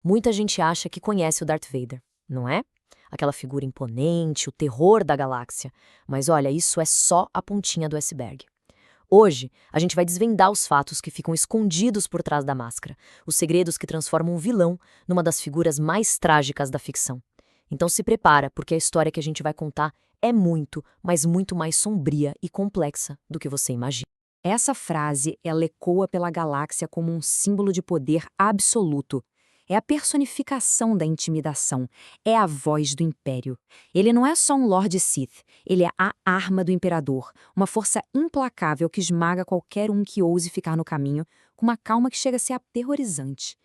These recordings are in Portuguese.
Muita gente acha que conhece o Darth Vader, não é? Aquela figura imponente, o terror da galáxia. Mas olha, isso é só a pontinha do iceberg. Hoje, a gente vai desvendar os fatos que ficam escondidos por trás da máscara, os segredos que transformam um vilão numa das figuras mais trágicas da ficção. Então se prepara, porque a história que a gente vai contar é muito, mas muito mais sombria e complexa do que você imagina. Essa frase, ela ecoa pela galáxia como um símbolo de poder absoluto. É a personificação da intimidação, é a voz do Império. Ele não é só um Lord Sith, ele é a arma do Imperador, uma força implacável que esmaga qualquer um que ouse ficar no caminho, com uma calma que chega a ser aterrorizante.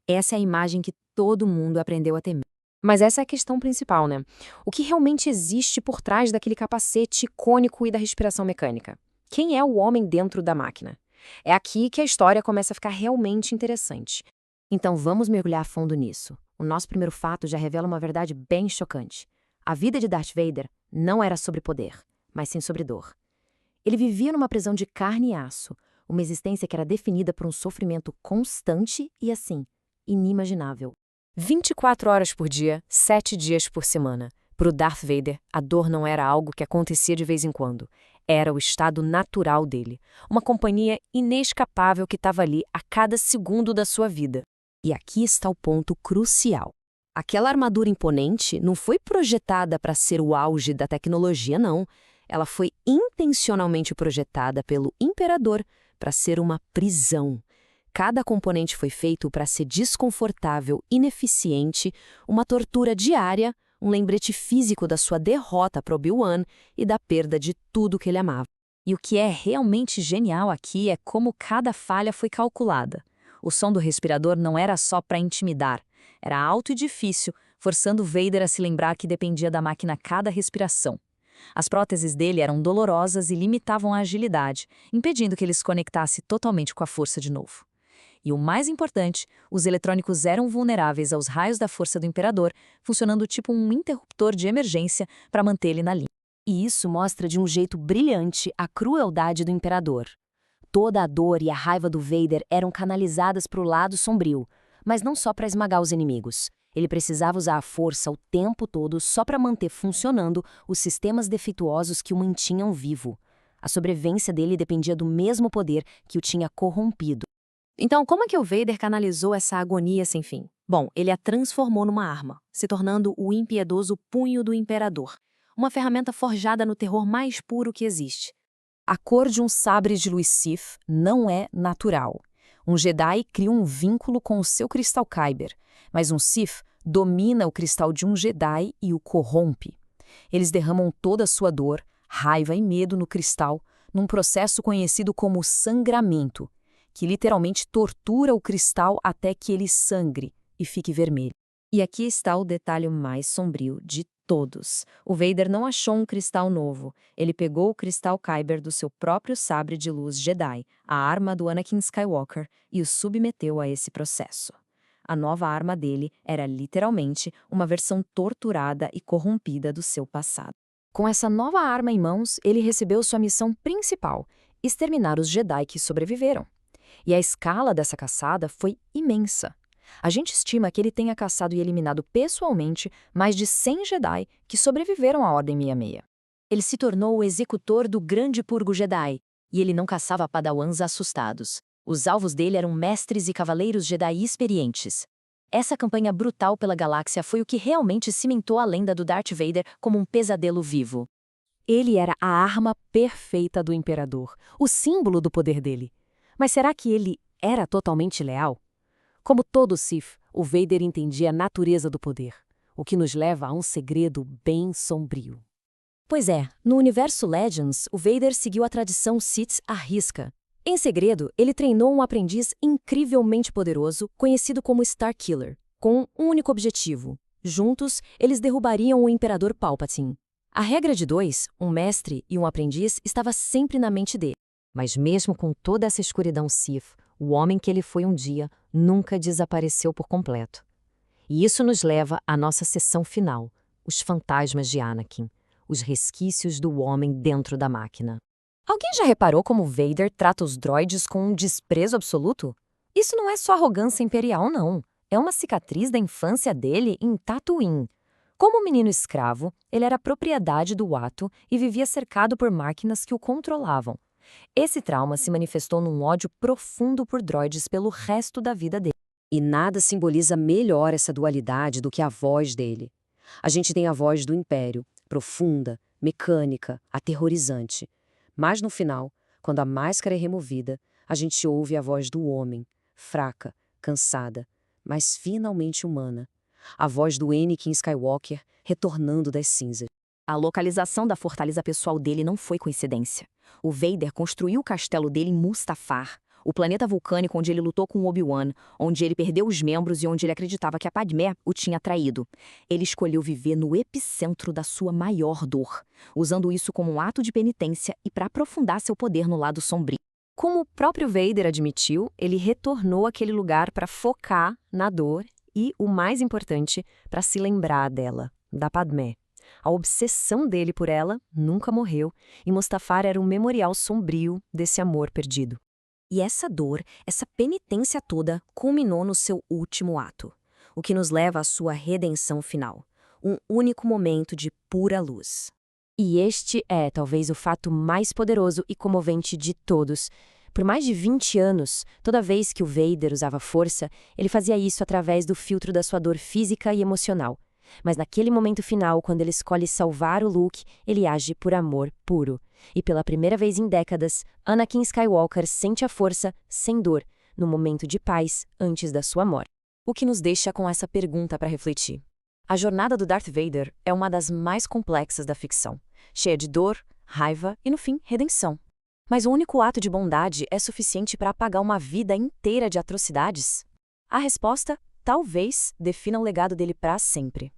Essa é a imagem que todo mundo aprendeu a temer. Mas essa é a questão principal, né? O que realmente existe por trás daquele capacete icônico e da respiração mecânica? Quem é o homem dentro da máquina? É aqui que a história começa a ficar realmente interessante. Então vamos mergulhar a fundo nisso. O nosso primeiro fato já revela uma verdade bem chocante. A vida de Darth Vader não era sobre poder, mas sim sobre dor. Ele vivia numa prisão de carne e aço, uma existência que era definida por um sofrimento constante e, assim, inimaginável. 24 horas por dia, 7 dias por semana. Para o Darth Vader, a dor não era algo que acontecia de vez em quando. Era o estado natural dele, uma companhia inescapável que estava ali a cada segundo da sua vida. E aqui está o ponto crucial. Aquela armadura imponente não foi projetada para ser o auge da tecnologia, não. Ela foi intencionalmente projetada pelo Imperador para ser uma prisão. Cada componente foi feito para ser desconfortável, ineficiente, uma tortura diária, um lembrete físico da sua derrota para Obi-Wan e da perda de tudo que ele amava. E o que é realmente genial aqui é como cada falha foi calculada. O som do respirador não era só para intimidar, era alto e difícil, forçando Vader a se lembrar que dependia da máquina a cada respiração. As próteses dele eram dolorosas e limitavam a agilidade, impedindo que ele se conectasse totalmente com a força de novo. E o mais importante, os eletrônicos eram vulneráveis aos raios da força do Imperador, funcionando tipo um interruptor de emergência para mantê-lo na linha. E isso mostra de um jeito brilhante a crueldade do Imperador. Toda a dor e a raiva do Vader eram canalizadas para o lado sombrio, mas não só para esmagar os inimigos. Ele precisava usar a força o tempo todo só para manter funcionando os sistemas defeituosos que o mantinham vivo. A sobrevivência dele dependia do mesmo poder que o tinha corrompido. Então, como é que o Vader canalizou essa agonia sem fim? Bom, ele a transformou numa arma, se tornando o impiedoso punho do Imperador, uma ferramenta forjada no terror mais puro que existe. A cor de um sabre de luz Sith não é natural. Um Jedi cria um vínculo com o seu cristal Kyber, mas um Sith domina o cristal de um Jedi e o corrompe. Eles derramam toda a sua dor, raiva e medo no cristal, num processo conhecido como sangramento, que literalmente tortura o cristal até que ele sangre e fique vermelho. E aqui está o detalhe mais sombrio de todos. O Vader não achou um cristal novo. Ele pegou o cristal Kyber do seu próprio sabre de luz Jedi, a arma do Anakin Skywalker, e o submeteu a esse processo. A nova arma dele era literalmente uma versão torturada e corrompida do seu passado. Com essa nova arma em mãos, ele recebeu sua missão principal: exterminar os Jedi que sobreviveram. E a escala dessa caçada foi imensa. A gente estima que ele tenha caçado e eliminado pessoalmente mais de 100 Jedi que sobreviveram à Ordem 66. Ele se tornou o executor do Grande Purgo Jedi, e ele não caçava padawans assustados. Os alvos dele eram mestres e cavaleiros Jedi experientes. Essa campanha brutal pela galáxia foi o que realmente cimentou a lenda do Darth Vader como um pesadelo vivo. Ele era a arma perfeita do Imperador, o símbolo do poder dele. Mas será que ele era totalmente leal? Como todo Sith, o Vader entendia a natureza do poder, o que nos leva a um segredo bem sombrio. Pois é, no universo Legends, o Vader seguiu a tradição Sith à risca. Em segredo, ele treinou um aprendiz incrivelmente poderoso, conhecido como Starkiller, com um único objetivo. Juntos, eles derrubariam o Imperador Palpatine. A regra de dois, um mestre e um aprendiz, estava sempre na mente dele. Mas mesmo com toda essa escuridão Sith, o homem que ele foi um dia nunca desapareceu por completo. E isso nos leva à nossa sessão final, os fantasmas de Anakin, os resquícios do homem dentro da máquina. Alguém já reparou como Vader trata os droides com um desprezo absoluto? Isso não é só arrogância imperial, não. É uma cicatriz da infância dele em Tatooine. Como menino escravo, ele era propriedade do Watto e vivia cercado por máquinas que o controlavam. Esse trauma se manifestou num ódio profundo por droides pelo resto da vida dele. E nada simboliza melhor essa dualidade do que a voz dele. A gente tem a voz do Império, profunda, mecânica, aterrorizante. Mas no final, quando a máscara é removida, a gente ouve a voz do homem, fraca, cansada, mas finalmente humana. A voz do Anakin Skywalker retornando das cinzas. A localização da fortaleza pessoal dele não foi coincidência. O Vader construiu o castelo dele em Mustafar, o planeta vulcânico onde ele lutou com Obi-Wan, onde ele perdeu os membros e onde ele acreditava que a Padmé o tinha traído. Ele escolheu viver no epicentro da sua maior dor, usando isso como um ato de penitência e para aprofundar seu poder no lado sombrio. Como o próprio Vader admitiu, ele retornou àquele lugar para focar na dor e, o mais importante, para se lembrar dela, da Padmé. A obsessão dele por ela nunca morreu, e Mustafar era um memorial sombrio desse amor perdido. E essa dor, essa penitência toda, culminou no seu último ato, o que nos leva à sua redenção final, um único momento de pura luz. E este é, talvez, o fato mais poderoso e comovente de todos. Por mais de 20 anos, toda vez que o Vader usava força, ele fazia isso através do filtro da sua dor física e emocional. Mas naquele momento final, quando ele escolhe salvar o Luke, ele age por amor puro. E pela primeira vez em décadas, Anakin Skywalker sente a força, sem dor, no momento de paz antes da sua morte. O que nos deixa com essa pergunta para refletir. A jornada do Darth Vader é uma das mais complexas da ficção, cheia de dor, raiva e, no fim, redenção. Mas o único ato de bondade é suficiente para apagar uma vida inteira de atrocidades? A resposta, talvez, defina o legado dele para sempre.